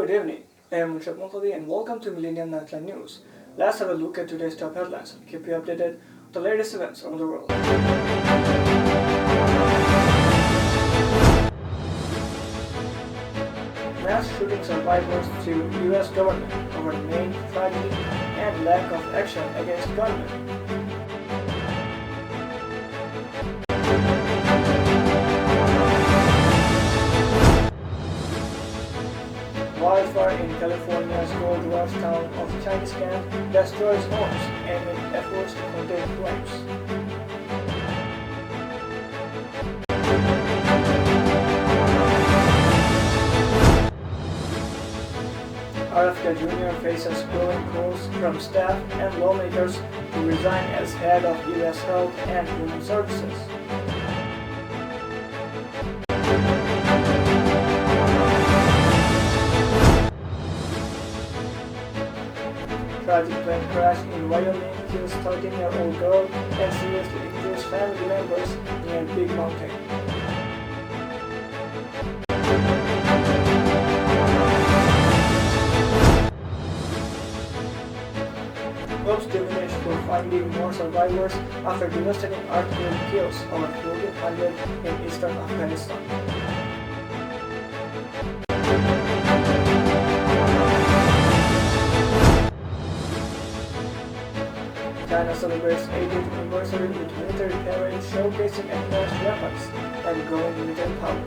Good evening. I am Rishabh Mukhadi and welcome to Millennium Nightline News. Let's have a look at today's top headlines and keep you updated on the latest events around the world. Mass shooting survivors sue U.S. government over main tragedy and lack of action against gunmen. Wildfire in California's Gold Rush town of Chinese Camp destroys homes amid efforts to contain flames. RFK Jr. faces growing calls from staff and lawmakers to resign as head of U.S. Health and Human Services. Tragic plane crash in Wyoming kills 13-year-old girl and seriously injures family members near Big Mountain. Hopes diminish for finding more survivors after devastating earthquake kills over 1,400 in eastern Afghanistan. China celebrates 80th anniversary with military parade showcasing advanced weapons and growing military power.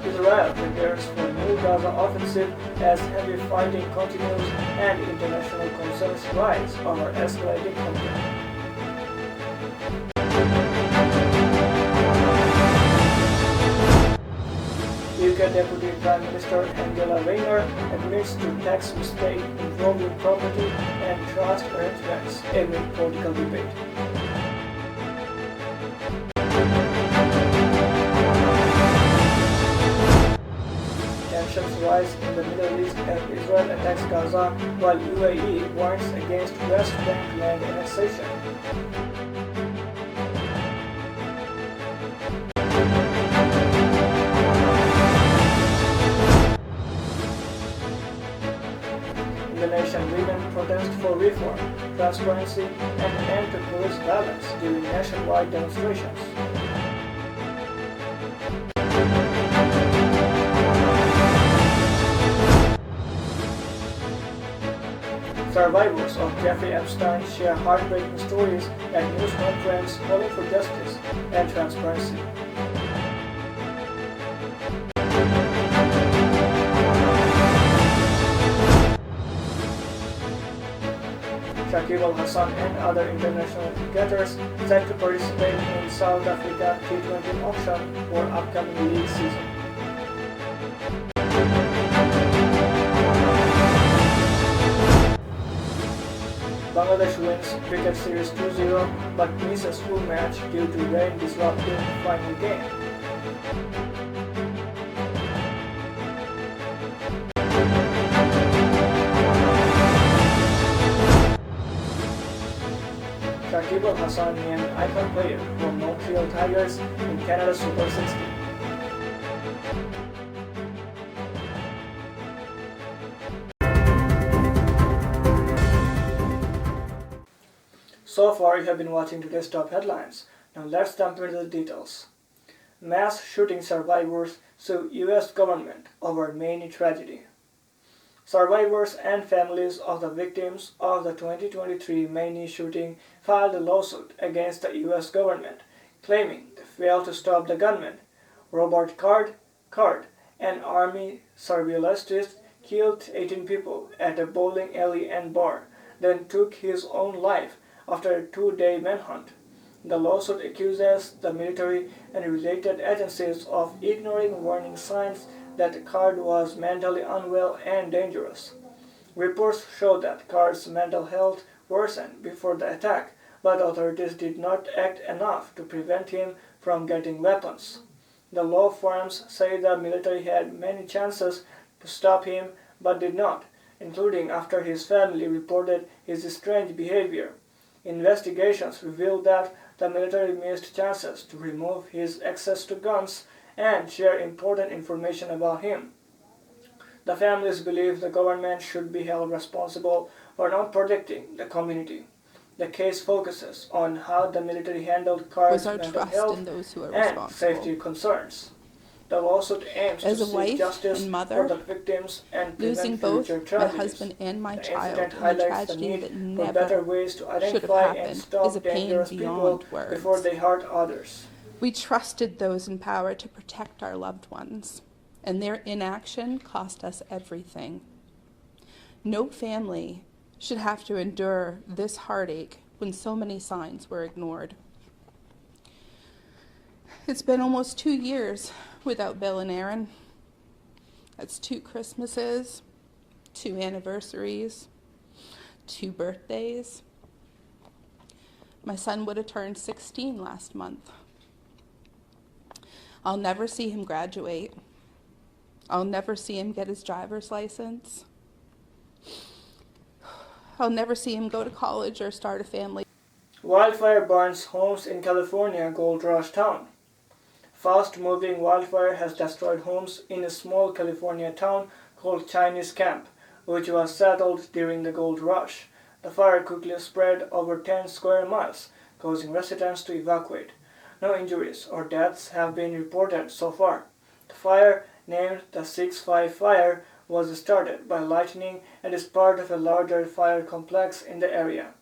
Israel prepares for new Gaza offensive as heavy fighting continues and international concerns rise over escalating conflict. UK Deputy Prime Minister Angela Rayner admits to tax mistake involving property and trust arrangements amid political debate. Tensions rise in the Middle East as Israel attacks Gaza while UAE warns against West Bank land annexation. Indonesian women protest for reform, transparency, and end to police violence during nationwide demonstrations. Survivors of Jeffrey Epstein share heartbreaking stories at news conference calling for justice and transparency. Shakib Al Hasan and other international cricketers set to participate in South Africa T20 auction for upcoming league season. Bangladesh wins cricket series 2-0 but misses full match due to rain disrupting final game. Shakib Al Hasan named icon player for Montreal Tigers in Canada Super 60. So far, you have been watching today's top headlines. Now let's jump into the details. Mass shooting survivors sue U.S. government over Maine tragedy. Survivors and families of the victims of the 2023 Maine shooting filed a lawsuit against the U.S. government, claiming they failed to stop the gunman. Robert Card, an Army survivalist, killed 18 people at a bowling alley and bar, then took his own life after a 2-day manhunt. The lawsuit accuses the military and related agencies of ignoring warning signs that Card was mentally unwell and dangerous. Reports show that Card's mental health worsened before the attack, but authorities did not act enough to prevent him from getting weapons. The law firms say the military had many chances to stop him but did not, including after his family reported his strange behavior. Investigations revealed that the military missed chances to remove his access to guns and share important information about him. The families believe the government should be held responsible for not protecting the community. The case focuses on how the military handled Carr's mental health and safety concerns. The lawsuit aims to As a seek wife justice and for mother, the victims and losing prevent both future my tragedies. husband and my The child incident in a highlights the tragedy need that for better never ways to should have identify and happened stop is a pain dangerous people beyond words. before they hurt others. We trusted those in power to protect our loved ones, and their inaction cost us everything. No family should have to endure this heartache when so many signs were ignored. It's been almost 2 years without Bill and Aaron. That's 2 Christmases, 2 anniversaries, 2 birthdays. My son would have turned 16 last month. I'll never see him graduate. I'll never see him get his driver's license. I'll never see him go to college or start a family. Wildfire burns homes in California Gold Rush town. Fast-moving wildfire has destroyed homes in a small California town called Chinese Camp, which was settled during the gold rush. The fire quickly spread over 10 square miles, causing residents to evacuate. No injuries or deaths have been reported so far. The fire, named the 6-5 fire, was started by lightning and is part of a larger fire complex in the area.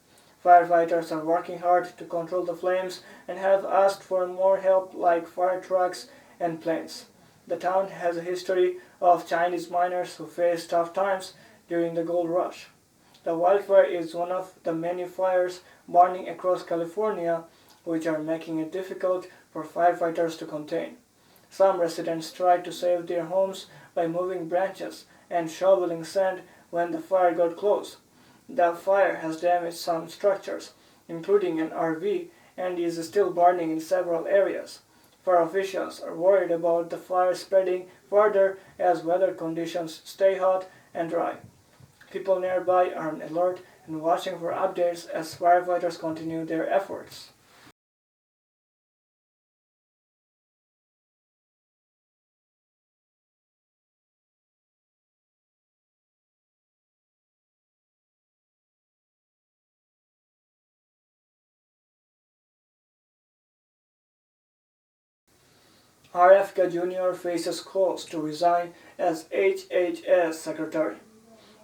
Firefighters are working hard to control the flames and have asked for more help like fire trucks and planes. The town has a history of Chinese miners who faced tough times during the gold rush. The wildfire is one of the many fires burning across California, which are making it difficult for firefighters to contain. Some residents tried to save their homes by moving branches and shoveling sand when the fire got close. The fire has damaged some structures, including an RV, and is still burning in several areas. Fire officials are worried about the fire spreading further as weather conditions stay hot and dry. People nearby are on alert and watching for updates as firefighters continue their efforts. RFK Jr. faces calls to resign as HHS Secretary.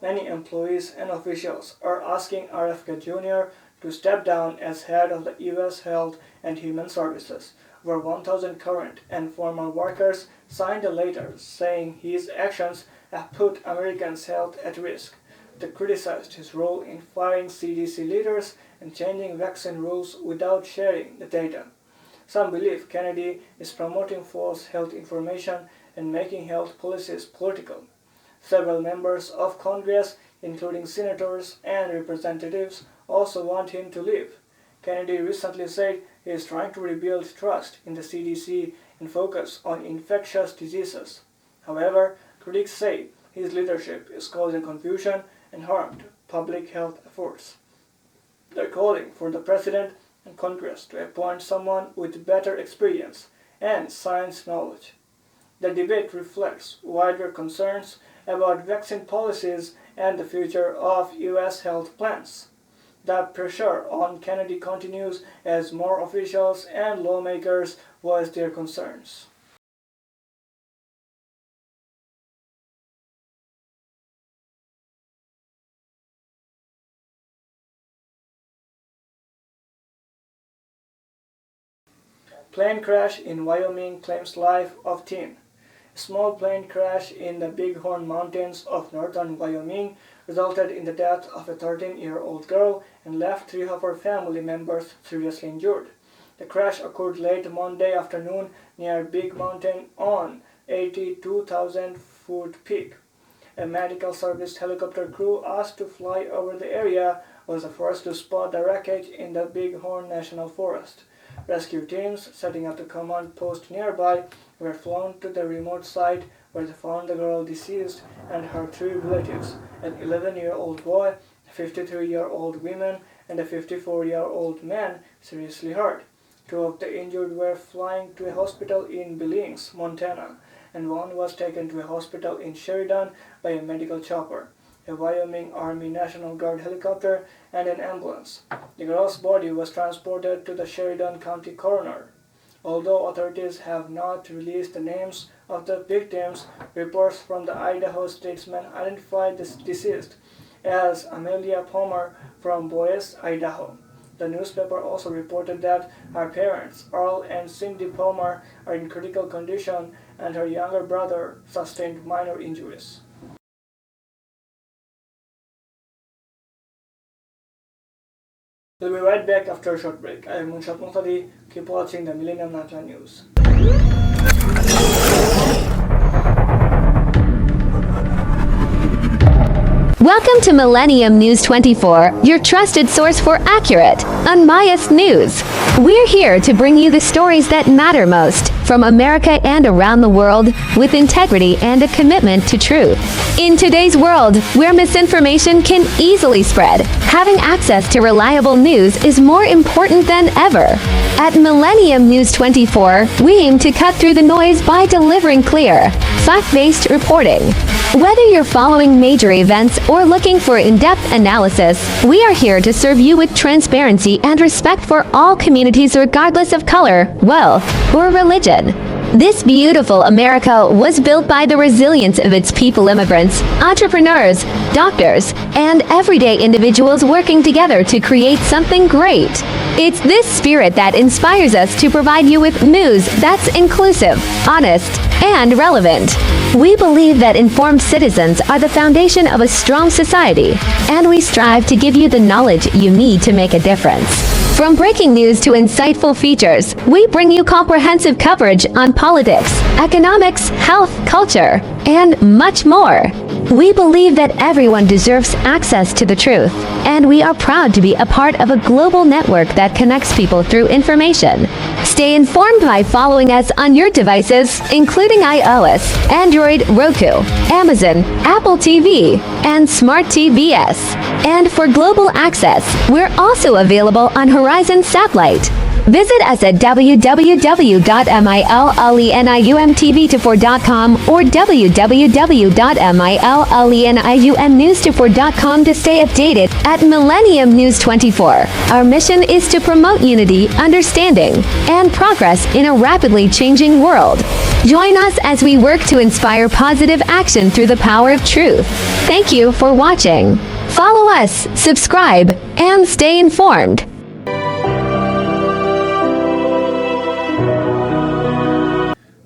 Many employees and officials are asking RFK Jr. to step down as head of the U.S. Health and Human Services, where 1,000 current and former workers signed a letter saying his actions have put Americans' health at risk. They criticized his role in firing CDC leaders and changing vaccine rules without sharing the data. Some believe Kennedy is promoting false health information and making health policies political. Several members of Congress, including senators and representatives, also want him to leave. Kennedy recently said he is trying to rebuild trust in the CDC and focus on infectious diseases. However, critics say his leadership is causing confusion and harm to public health efforts. They're calling for the president and Congress to appoint someone with better experience and science knowledge. The debate reflects wider concerns about vaccine policies and the future of U.S. health plans. The pressure on Kennedy continues as more officials and lawmakers voice their concerns. Plane crash in Wyoming claims life of teen. A small plane crash in the Bighorn Mountains of northern Wyoming resulted in the death of a 13-year-old girl and left 3 of her family members seriously injured. The crash occurred late Monday afternoon near Big Mountain on 82,000-foot peak. A medical service helicopter crew asked to fly over the area was the first to spot the wreckage in the Bighorn National Forest. Rescue teams setting up the command post nearby were flown to the remote site where they found the girl deceased and her 3 relatives, an 11-year-old boy, a 53-year-old woman, and a 54-year-old man seriously hurt. Two of the injured were flying to a hospital in Billings, Montana, and one was taken to a hospital in Sheridan by a medical chopper, a Wyoming Army National Guard helicopter, and an ambulance. The girl's body was transported to the Sheridan County coroner. Although authorities have not released the names of the victims, reports from the Idaho Statesman identified the deceased as Amelia Palmer from Boise, Idaho. The newspaper also reported that her parents, Earl and Cindy Palmer, are in critical condition and her younger brother sustained minor injuries. We'll be right back after a short break. I am Munshad Muhtadi. Keep watching the Millennium Nightline News. Welcome to Millennium News 24, your trusted source for accurate, unbiased news. We're here to bring you the stories that matter most from America and around the world with integrity and a commitment to truth. In today's world, where misinformation can easily spread, having access to reliable news is more important than ever. At Millennium News 24, we aim to cut through the noise by delivering clear, fact-based reporting. Whether you're following major events or looking for in-depth analysis, we are here to serve you with transparency and respect for all communities regardless of color, wealth, or religion. This beautiful America was built by the resilience of its people, immigrants, entrepreneurs, doctors, and everyday individuals working together to create something great. It's this spirit that inspires us to provide you with news that's inclusive, honest, and relevant. We believe that informed citizens are the foundation of a strong society, and we strive to give you the knowledge you need to make a difference. From breaking news to insightful features, we bring you comprehensive coverage on politics, economics, health, culture, and much more. We believe that everyone deserves access to the truth, and we are proud to be a part of a global network that connects people through information. Stay informed by following us on your devices, including iOS, Android, Roku, Amazon, Apple TV, and Smart TVS. And for global access, we're also available on Horizon Satellite. Visit us at www.millenniumtv24.com or www.millenniumnews24.com to stay updated at Millennium News 24. Our mission is to promote unity, understanding, and progress in a rapidly changing world. Join us as we work to inspire positive action through the power of truth. Thank you for watching. Follow us, subscribe, and stay informed.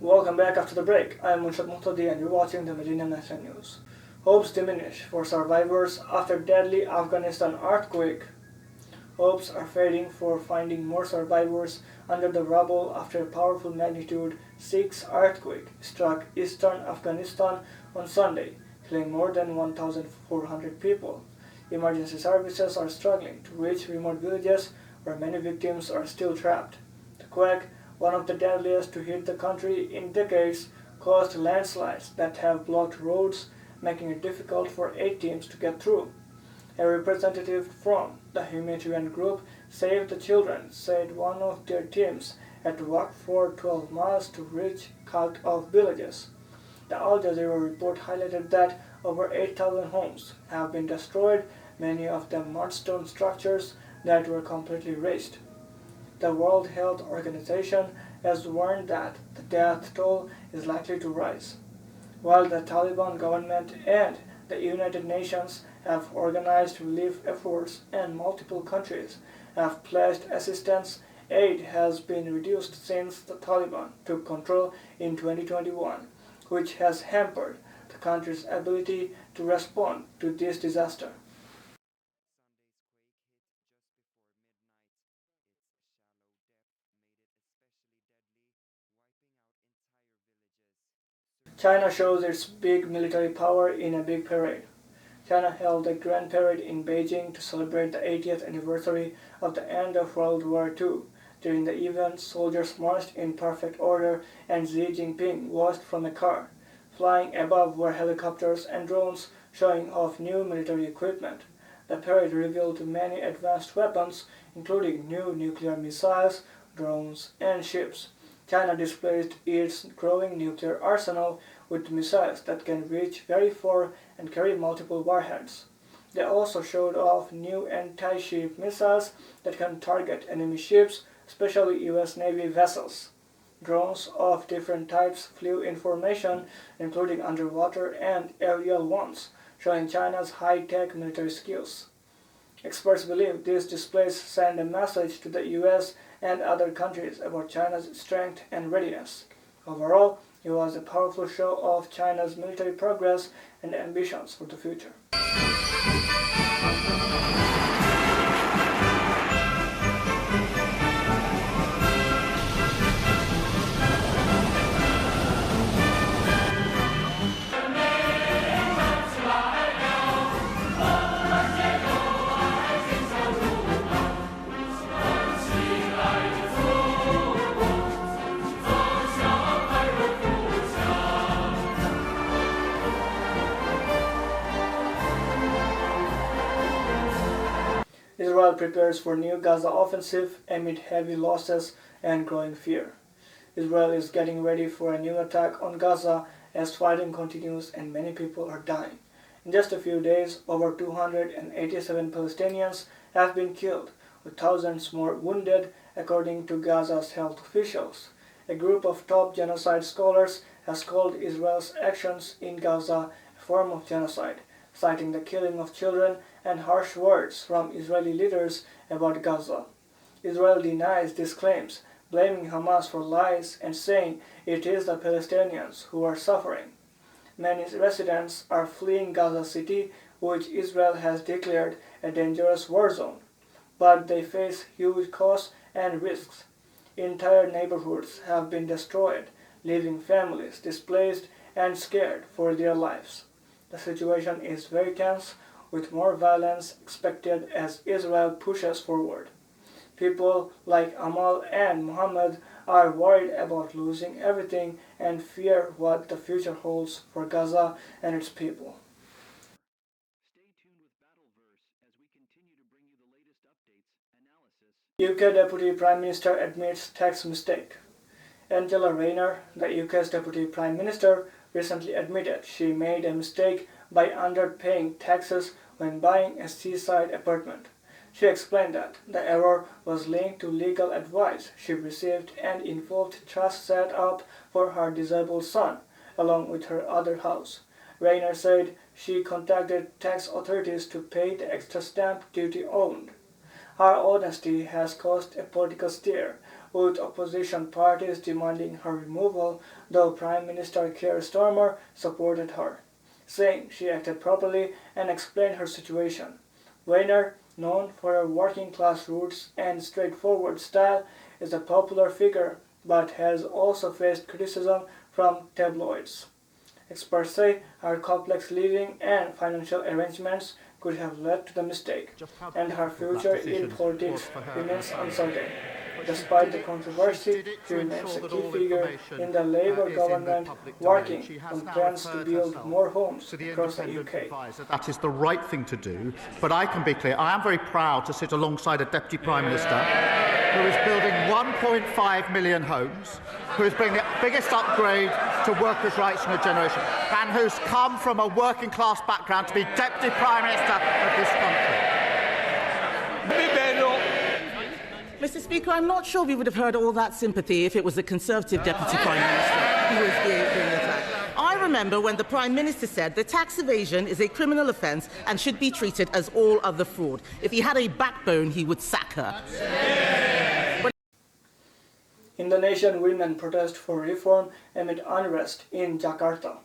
Welcome back after the break. I am Munshad Muhtadi and you're watching the Millennium Nightline News. Hopes diminish for survivors after deadly Afghanistan earthquake. Hopes are fading for finding more survivors under the rubble after a powerful magnitude 6 earthquake struck eastern Afghanistan on Sunday, killing more than 1,400 people. Emergency services are struggling to reach remote villages where many victims are still trapped. The quake, one of the deadliest to hit the country in decades, caused landslides that have blocked roads, making it difficult for aid teams to get through. A representative from the humanitarian group Save the Children said one of their teams had to walk for 12 miles to reach cut off villages. The Al Jazeera report highlighted that over 8,000 homes have been destroyed, many of them mudstone structures that were completely razed. The World Health Organization has warned that the death toll is likely to rise. While the Taliban government and the United Nations have organized relief efforts and multiple countries have pledged assistance, aid has been reduced since the Taliban took control in 2021, which has hampered the country's ability to respond to this disaster. China shows its big military power in a big parade. China held a grand parade in Beijing to celebrate the 80th anniversary of the end of World War II. During the event, soldiers marched in perfect order and Xi Jinping watched from a car. Flying above were helicopters and drones showing off new military equipment. The parade revealed many advanced weapons, including new nuclear missiles, drones, and ships. China displayed its growing nuclear arsenal with missiles that can reach very far and carry multiple warheads. They also showed off new anti-ship missiles that can target enemy ships, especially US Navy vessels. Drones of different types flew in formation, including underwater and aerial ones, showing China's high-tech military skills. Experts believe these displays send a message to the US and other countries about China's strength and readiness. Overall, it was a powerful show of China's military progress and ambitions for the future. Israel prepares for new Gaza offensive amid heavy losses and growing fear. Israel is getting ready for a new attack on Gaza as fighting continues and many people are dying. In just a few days, over 287 Palestinians have been killed, with thousands more wounded, according to Gaza's health officials. A group of top genocide scholars has called Israel's actions in Gaza a form of genocide, citing the killing of children and harsh words from Israeli leaders about Gaza. Israel denies these claims, blaming Hamas for lies and saying it is the Palestinians who are suffering. Many residents are fleeing Gaza City, which Israel has declared a dangerous war zone, but they face huge costs and risks. Entire neighborhoods have been destroyed, leaving families displaced and scared for their lives. The situation is very tense, with more violence expected as Israel pushes forward. People like Amal and Muhammad are worried about losing everything and fear what the future holds for Gaza and its people. Stay tuned with Battleverse as we continue to bring you the latest updates, analysis. UK Deputy Prime Minister admits tax mistake. Angela Rayner, the UK's Deputy Prime Minister, recently admitted she made a mistake by underpaying taxes when buying a seaside apartment. She explained that the error was linked to legal advice she received and involved trust set up for her disabled son, along with her other house. Rayner said she contacted tax authorities to pay the extra stamp duty owed. Her honesty has caused a political stir, with opposition parties demanding her removal, though Prime Minister Keir Starmer supported her, saying she acted properly and explained her situation. Rayner, known for her working-class roots and straightforward style, is a popular figure but has also faced criticism from tabloids. Experts say her complex living and financial arrangements could have led to the mistake, and her future in politics remains uncertain. Despite the controversy, she remains a key figure in the Labour government working on plans to build more homes across the UK. That is the right thing to do, but I can be clear, I am very proud to sit alongside a Deputy Prime Minister who is building 1.5 million homes, who is bringing the biggest upgrade to workers' rights in a generation, and who's come from a working class background to be Deputy Prime Minister of this country. Mr. Speaker, I'm not sure we would have heard all that sympathy if it was the Conservative Deputy Prime Minister who was being attacked. I remember when the Prime Minister said that tax evasion is a criminal offence and should be treated as all other fraud. If he had a backbone, he would sack her. Indonesian women protest for reform amid unrest in Jakarta.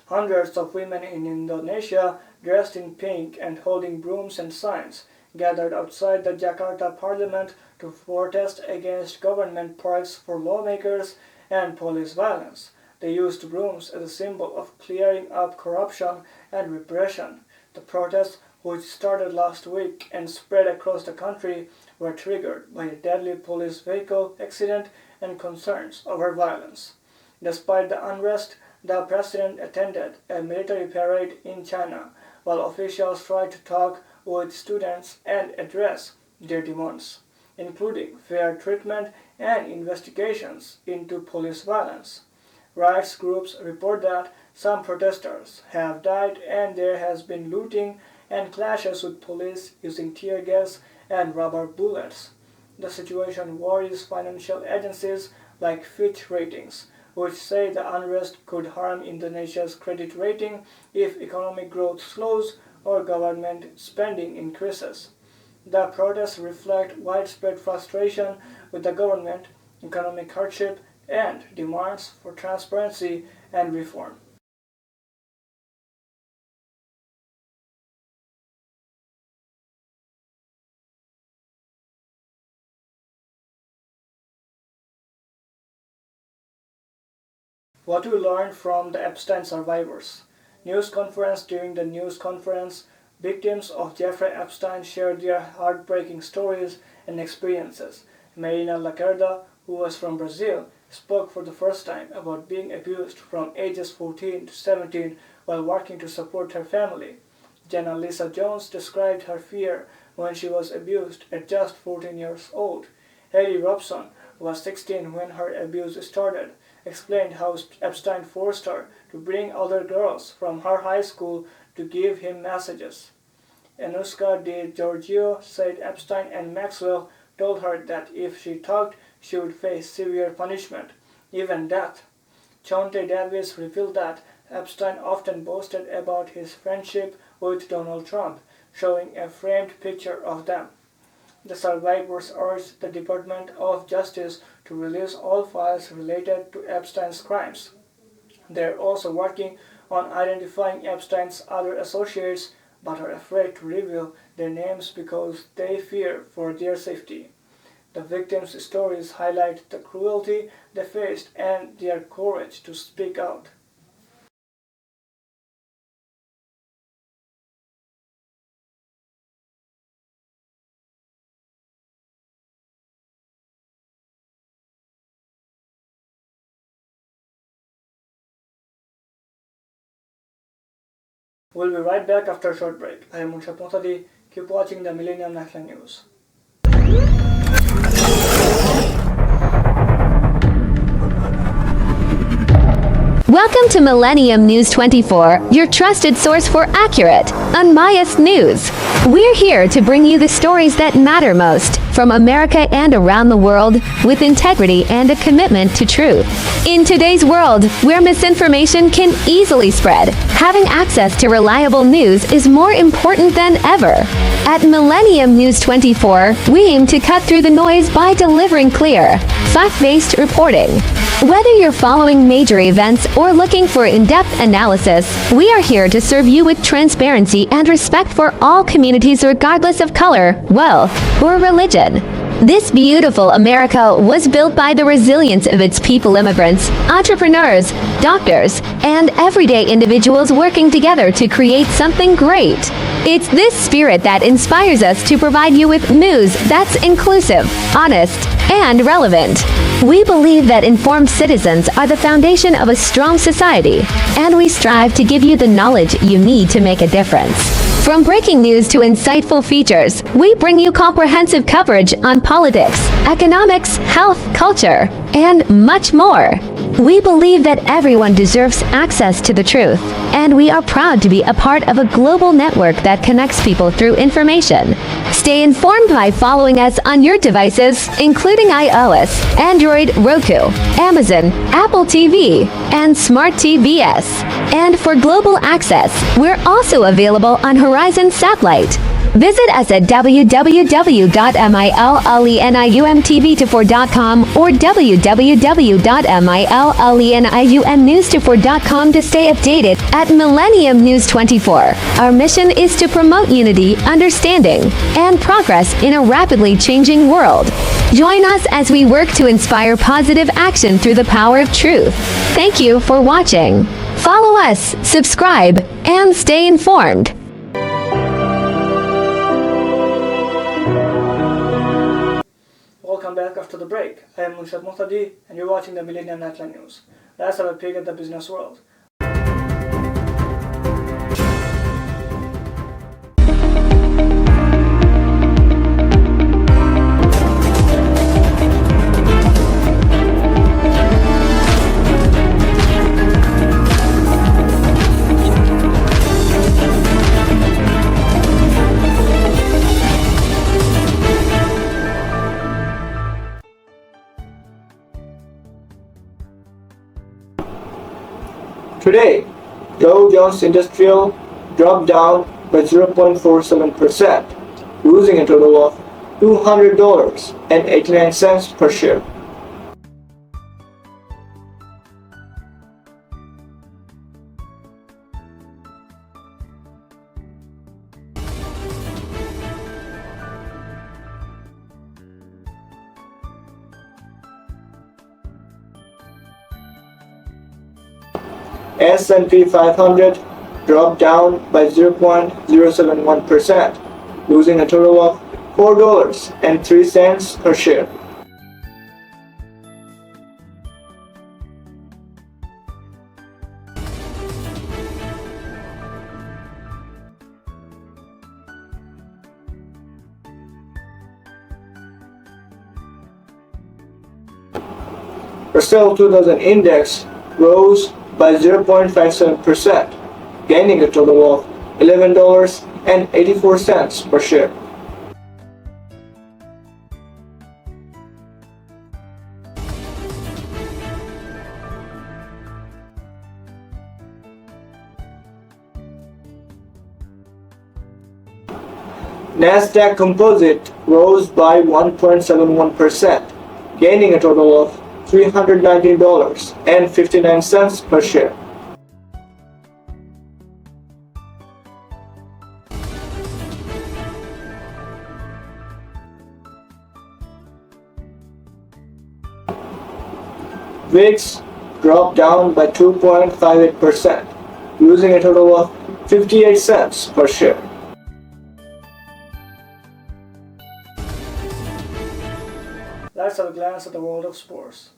Hundreds of women in Indonesia, dressed in pink and holding brooms and signs, gathered outside the Jakarta Parliament to protest against government perks for lawmakers and police violence. They used brooms as a symbol of clearing up corruption and repression. The protests, which started last week and spread across the country, were triggered by a deadly police vehicle accident and concerns over violence. Despite the unrest, the president attended a military parade in China, while officials tried to talk with students and address their demands, including fair treatment and investigations into police violence. Rights groups report that some protesters have died and there has been looting and clashes with police using tear gas and rubber bullets. The situation worries financial agencies like Fitch Ratings, which say the unrest could harm Indonesia's credit rating if economic growth slows or government spending increases. The protests reflect widespread frustration with the government, economic hardship, and demands for transparency and reform. What we learned from the Epstein survivors. News conference. During the news conference, victims of Jeffrey Epstein shared their heartbreaking stories and experiences. Marina Lacerda, who was from Brazil, spoke for the first time about being abused from ages 14 to 17 while working to support her family. Jenna Lisa Jones described her fear when she was abused at just 14 years old. Haley Robson, who was 16 when her abuse started, explained how Epstein forced her to bring other girls from her high school to give him messages. Anuska De Giorgio said Epstein and Maxwell told her that if she talked, she would face severe punishment, even death. Chonte Davis revealed that Epstein often boasted about his friendship with Donald Trump, showing a framed picture of them. The survivors urged the Department of Justice to release all files related to Epstein's crimes. They are also working on identifying Epstein's other associates, but are afraid to reveal their names because they fear for their safety. The victims' stories highlight the cruelty they faced and their courage to speak out. We'll be right back after a short break. I am Munshad Mohtadi. Keep watching the Millennium National News. Welcome to Millennium News 24, your trusted source for accurate, unbiased news. We're here to bring you the stories that matter most from America and around the world with integrity and a commitment to truth. In today's world, where misinformation can easily spread, having access to reliable news is more important than ever. At Millennium News 24, we aim to cut through the noise by delivering clear, fact-based reporting. Whether you're following major events or looking for in-depth analysis, we are here to serve you with transparency and respect for all communities regardless of color, wealth, or religion. This beautiful America was built by the resilience of its people, immigrants, entrepreneurs, doctors, and everyday individuals working together to create something great. It's this spirit that inspires us to provide you with news that's inclusive, honest, and relevant. We believe that informed citizens are the foundation of a strong society, and we strive to give you the knowledge you need to make a difference. From breaking news to insightful features, we bring you comprehensive coverage on politics, economics, health, culture, and much more. We believe that everyone deserves access to the truth, and we are proud to be a part of a global network that connects people through information. Stay informed by following us on your devices, including iOS, Android, Roku, Amazon, Apple TV, and Smart TVS. And for global access, we're also available on Horizon Satellite. Visit us at www.millenniumtv24.com or www.millenniumnews24.com to stay updated at Millennium News 24. Our mission is to promote unity, understanding, and progress in a rapidly changing world. Join us as we work to inspire positive action through the power of truth. Thank you for watching. Follow us, subscribe, and stay informed. Welcome back after the break. I am Munshad Mohtadi, and you're watching the Millennium National News. Let's have a peek at the business world. Today, Dow Jones Industrial dropped down by 0.47%, losing a total of $200.89 per share. S&P 500 dropped down by 0.071%, losing a total of $4.03 per share. Russell 2000 index rose by 0.57%, gaining a total of $11.84 per share. Nasdaq Composite rose by 1.71%, gaining a total of $319.59 per share. VIX dropped down by 2.58%, losing a total of 58 cents per share. Let's have a glance at the world of sports.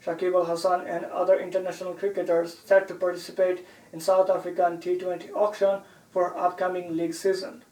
Shakib Al Hasan and other international cricketers set to participate in South African T20 auction for upcoming league season.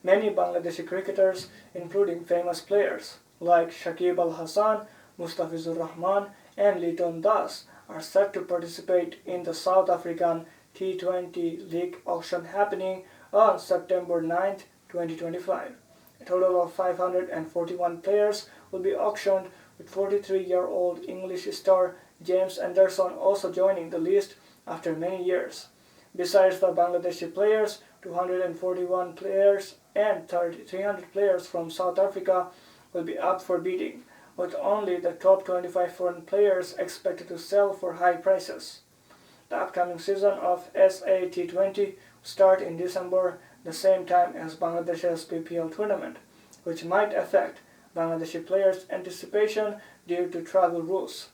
Many Bangladeshi cricketers, including famous players like Shakib Al Hasan, Mustafizur Rahman, and Liton Das, are set to participate in the South African T20 League auction happening on September 9, 2025. A total of 541 players will be auctioned, with 43-year-old English star James Anderson also joining the list after many years. Besides the Bangladeshi players, 241 players and 300 players from South Africa will be up for bidding, with only the top 25 foreign players expected to sell for high prices. The upcoming season of SAT20 will start in December, the same time as Bangladesh's BPL tournament, which might affect Bangladeshi players' anticipation due to travel rules.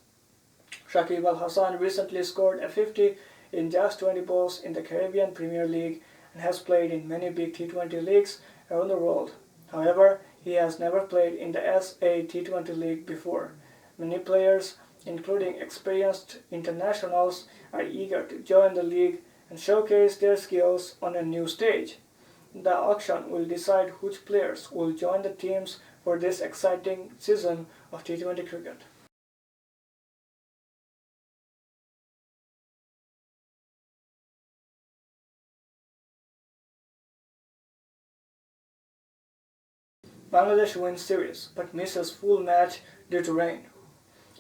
Shakib Al Hasan recently scored a 50 in just 20 balls in the Caribbean Premier League and has played in many big T20 leagues around the world. However, he has never played in the SAT20 league before. Many players, including experienced internationals, are eager to join the league and showcase their skills on a new stage. The auction will decide which players will join the teams for this exciting season of T20 cricket. Bangladesh wins series but misses full match due to rain.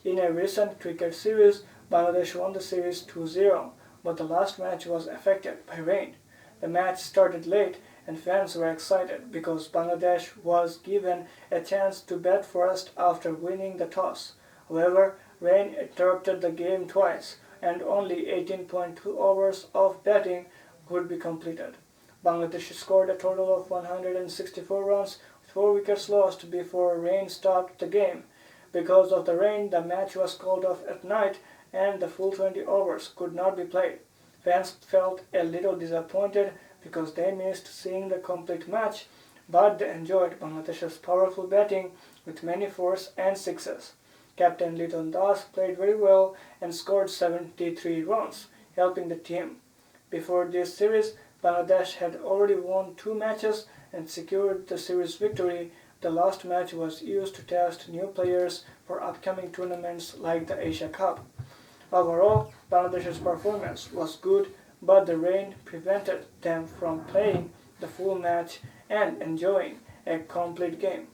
In a recent cricket series, Bangladesh won the series 2-0, but the last match was affected by rain. The match started late and fans were excited because Bangladesh was given a chance to bat first after winning the toss. However, rain interrupted the game twice and only 18.2 overs of batting could be completed. Bangladesh scored a total of 164 runs with 4 wickets lost before rain stopped the game. Because of the rain, the match was called off at night and the full 20 overs could not be played. Fans felt a little disappointed because they missed seeing the complete match, but they enjoyed Bangladesh's powerful batting with many fours and sixes. Captain Liton Das played very well and scored 73 runs, helping the team. Before this series, Bangladesh had already won 2 matches and secured the series victory. The last match was used to test new players for upcoming tournaments like the Asia Cup. Overall, Bangladesh's performance was good, but the rain prevented them from playing the full match and enjoying a complete game.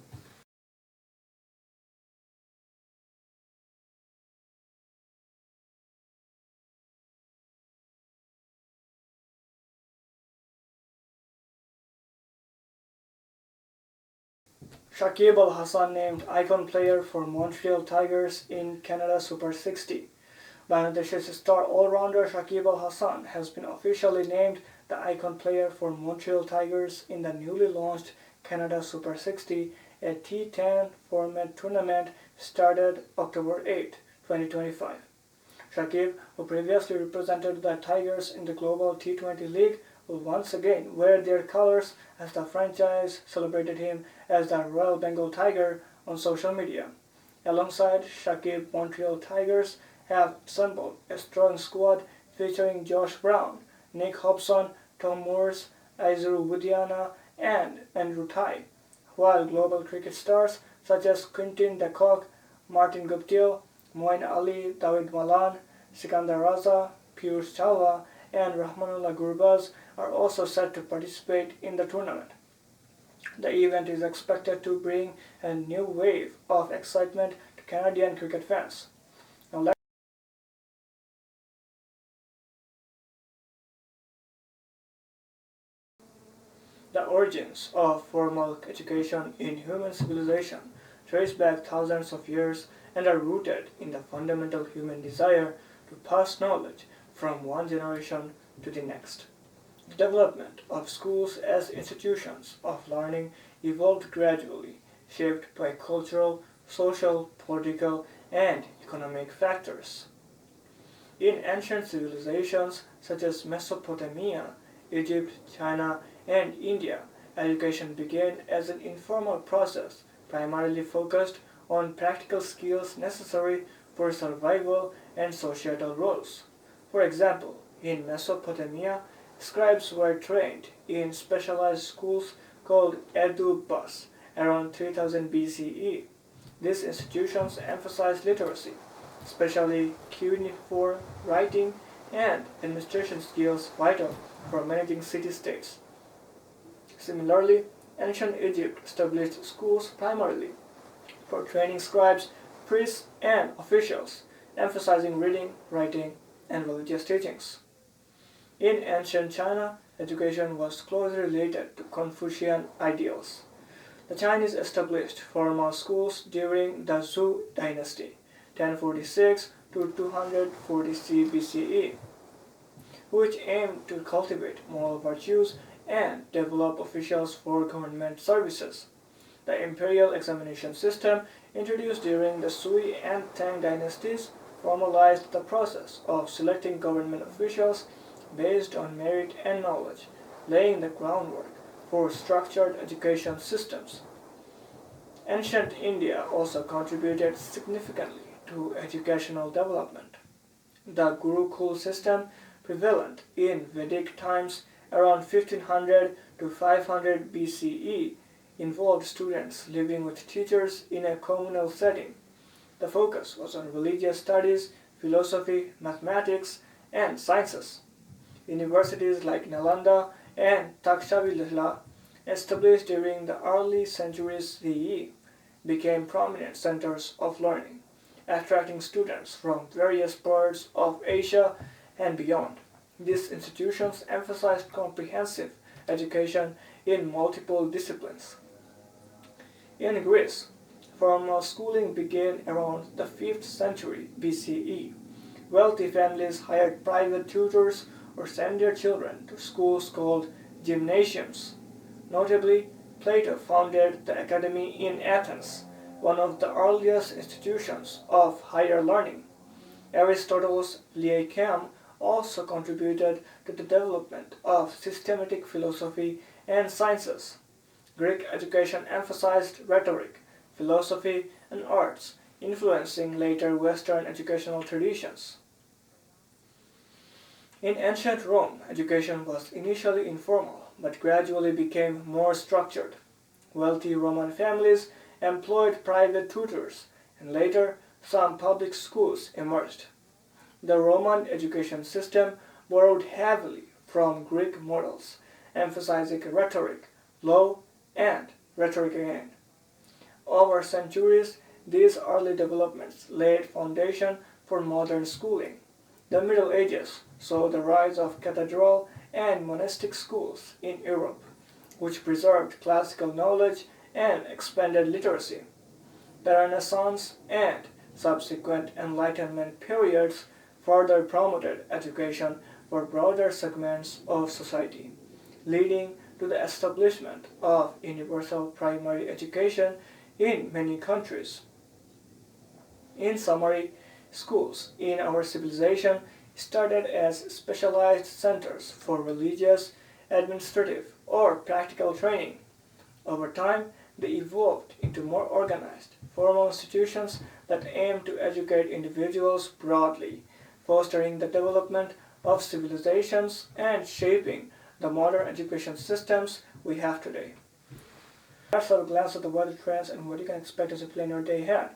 Shakib Al Hasan named icon player for Montreal Tigers in Canada Super 60. Bangladesh's star all-rounder Shakib Al Hasan has been officially named the icon player for Montreal Tigers in the newly launched Canada Super 60, a T10 format tournament started October 8, 2025. Shakib, who previously represented the Tigers in the Global T20 League, will once again wear their colors as the franchise celebrated him as the Royal Bengal Tiger on social media. Alongside Shakib, Montreal Tigers have assembled a strong squad featuring Josh Brown, Nick Hobson, Tom Moores, Aizuru Widiana, and Andrew Tye, while global cricket stars such as Quinton de Kock, Martin Guptill, Moeen Ali, David Malan, Sikandar Raza, Piyush Chawla, and Rahmanullah Gurbaz are also set to participate in the tournament. The event is expected to bring a new wave of excitement to Canadian cricket fans. Now, the origins of formal education in human civilization trace back thousands of years and are rooted in the fundamental human desire to pass knowledge from one generation to the next. The development of schools as institutions of learning evolved gradually, shaped by cultural, social, political, and economic factors. In ancient civilizations such as Mesopotamia, Egypt, China, and India, education began as an informal process primarily focused on practical skills necessary for survival and societal roles. For example, in Mesopotamia, scribes were trained in specialized schools called Edubas around 3000 BCE. These institutions emphasized literacy, especially cuneiform writing and administration skills vital for managing city-states. Similarly, ancient Egypt established schools primarily for training scribes, priests, and officials, emphasizing reading, writing, and religious teachings. In ancient China, education was closely related to Confucian ideals. The Chinese established formal schools during the Zhou dynasty, 1046 to 240 BCE, which aimed to cultivate moral virtues and develop officials for government services. The imperial examination system, introduced during the Sui and Tang dynasties, formalized the process of selecting government officials based on merit and knowledge, laying the groundwork for structured education systems. Ancient India also contributed significantly to educational development. The Gurukul system, prevalent in Vedic times around 1500 to 500 BCE, involved students living with teachers in a communal setting. The focus was on religious studies, philosophy, mathematics, and sciences. Universities like Nalanda and Takshavila, established during the early centuries CE, became prominent centers of learning, attracting students from various parts of Asia and beyond. These institutions emphasized comprehensive education in multiple disciplines. In Greece, formal schooling began around the 5th century BCE. Wealthy families hired private tutors or sent their children to schools called gymnasiums. Notably, Plato founded the Academy in Athens, one of the earliest institutions of higher learning. Aristotle's Lyceum also contributed to the development of systematic philosophy and sciences. Greek education emphasized rhetoric, philosophy, and arts, influencing later Western educational traditions. In ancient Rome, education was initially informal, but gradually became more structured. Wealthy Roman families employed private tutors, and later some public schools emerged. The Roman education system borrowed heavily from Greek models, emphasizing rhetoric, law, and rhetoric again. Over centuries, these early developments laid foundation for modern schooling. The Middle Ages saw the rise of cathedral and monastic schools in Europe, which preserved classical knowledge and expanded literacy. The Renaissance and subsequent Enlightenment periods further promoted education for broader segments of society, leading to the establishment of universal primary education in many countries. In summary, schools in our civilization started as specialized centers for religious, administrative, or practical training. Over time, they evolved into more organized, formal institutions that aim to educate individuals broadly, fostering the development of civilizations and shaping the modern education systems we have today. Let's have a glance at the weather trends and what you can expect as you plan your day ahead.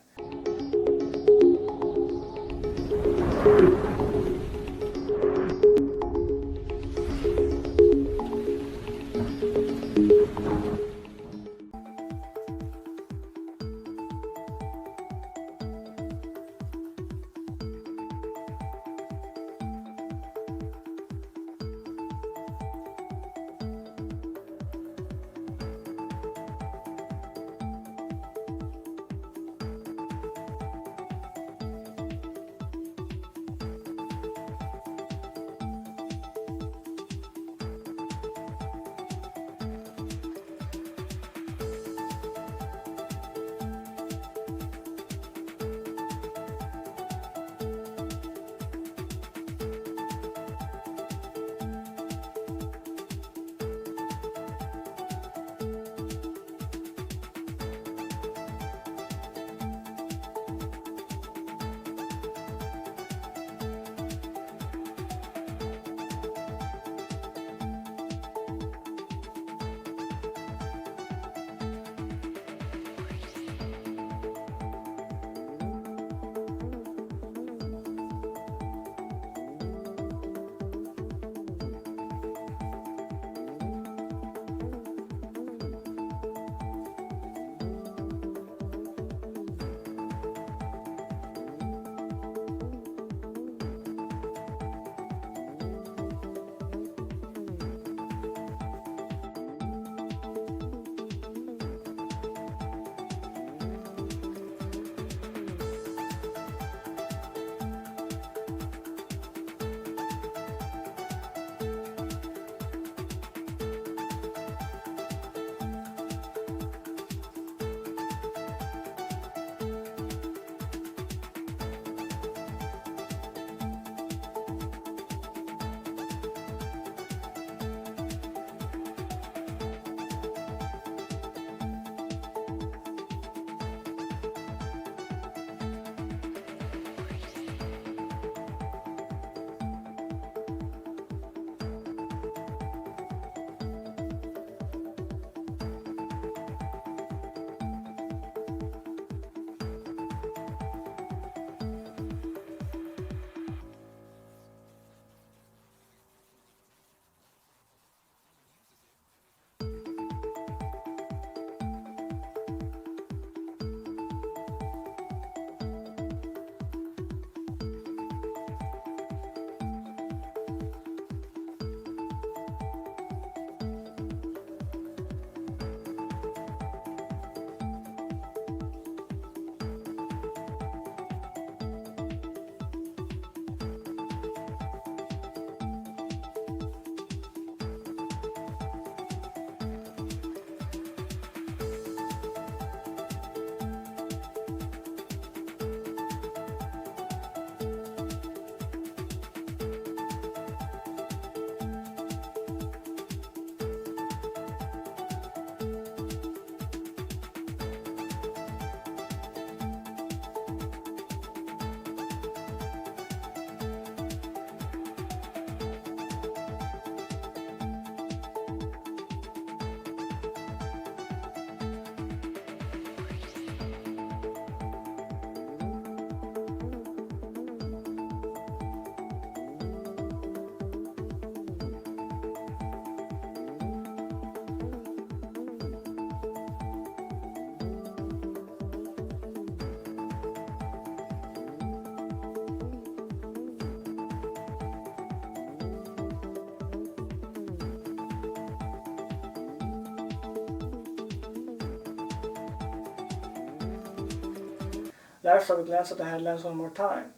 Let's have a glance at the headlines one more time.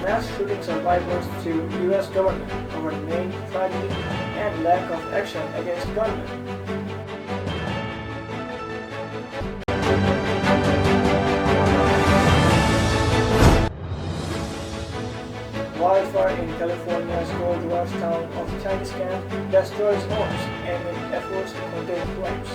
Mass shooting survivors to U.S. government over Maine tragedy and lack of action against gunmen. Wildfire in California's gold rush town of Chinese Camp destroys homes amid efforts to contain flames.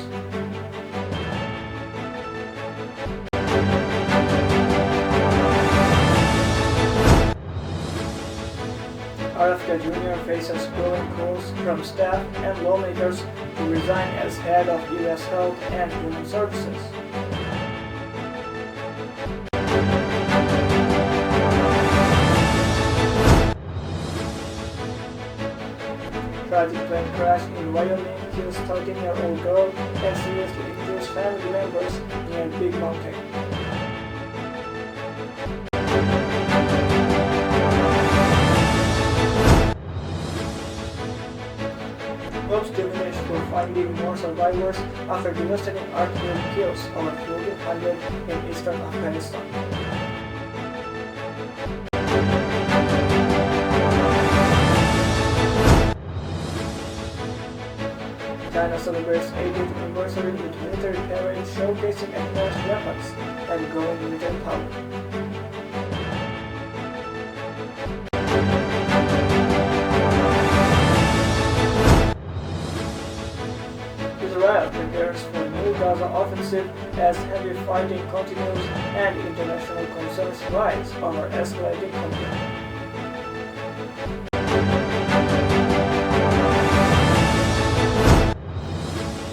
RFK Jr. faces growing calls from staff and lawmakers to resign as head of U.S. Health and Human Services. Tragic plane crash in Wyoming kills 13-year-old girl and seriously injures family members near Big Mountain. Hopes diminish for finding more survivors after devastating artillery kills over 1,400 in eastern Afghanistan. China celebrates 80th anniversary with military parade showcasing advanced weapons and growing military power. Israel prepares for new Gaza offensive as heavy fighting continues and international concerns rise over escalating conflict.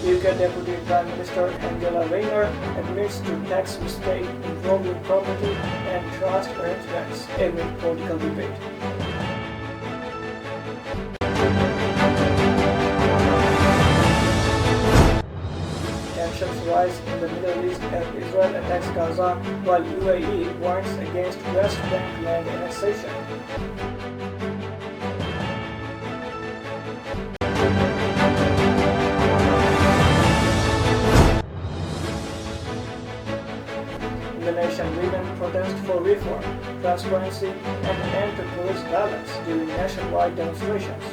UK Deputy Prime Minister Angela Rayner admits to tax mistake involving property and trust arrangements amid political debate. Tensions rise in the Middle East as Israel attacks Gaza while UAE warns against West Bank land annexation. Indonesian women protest for reform, transparency, and an end to police violence during nationwide demonstrations.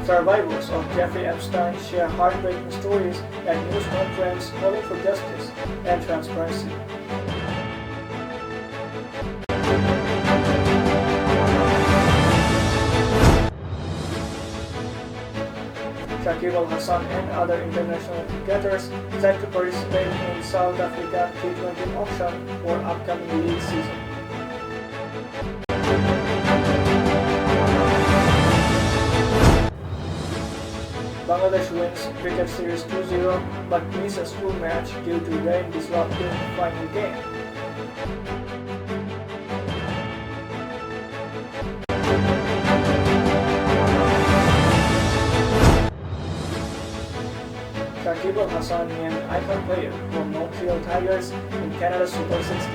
Survivors of Jeffrey Epstein share heartbreaking stories at news conference calling for justice and transparency. Shakib Al Hasan and other international cricketers set to participate in South Africa T20 auction for upcoming league season. Bangladesh wins cricket series 2-0 but misses full match due to rain disrupting final game. Shakib Al Hasan named icon player for Montreal Tigers in Canada Super 60.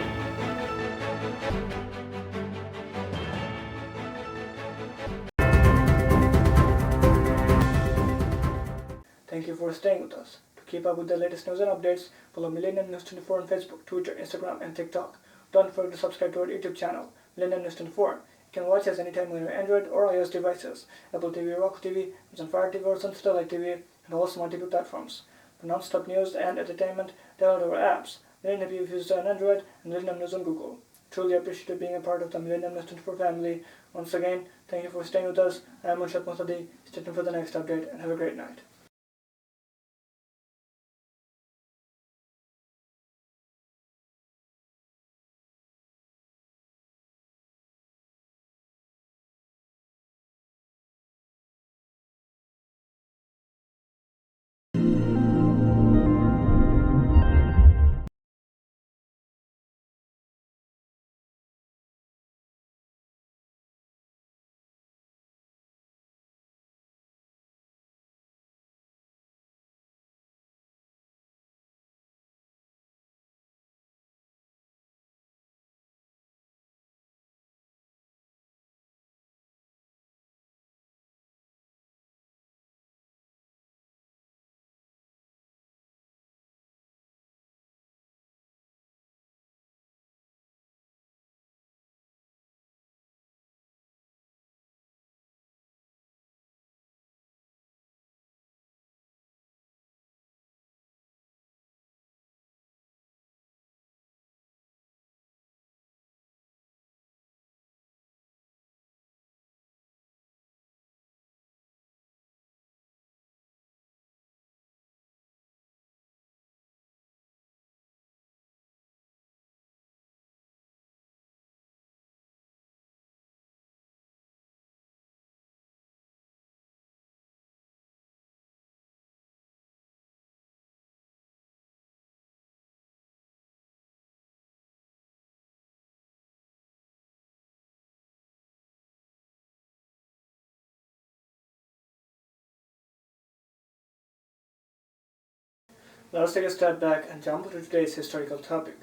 Thank you for staying with us. To keep up with the latest news and updates, follow Millennium News 24 on Facebook, Twitter, Instagram, and TikTok. Don't forget to subscribe to our YouTube channel, Millennium News 24. You can watch us anytime on your Android or iOS devices, Apple TV, Roku TV, Amazon Fire TV, or Satellite TV, and all smart TV platforms. For non-stop news and entertainment, download our apps, Millennium if you use on Android, and Millennium News on Google. Truly appreciate being a part of the Millennium News 24 family. Once again, thank you for staying with us. I am Munshad Mostadi. Stay tuned for the next update and have a great night. Let's take a step back and jump to today's historical topic.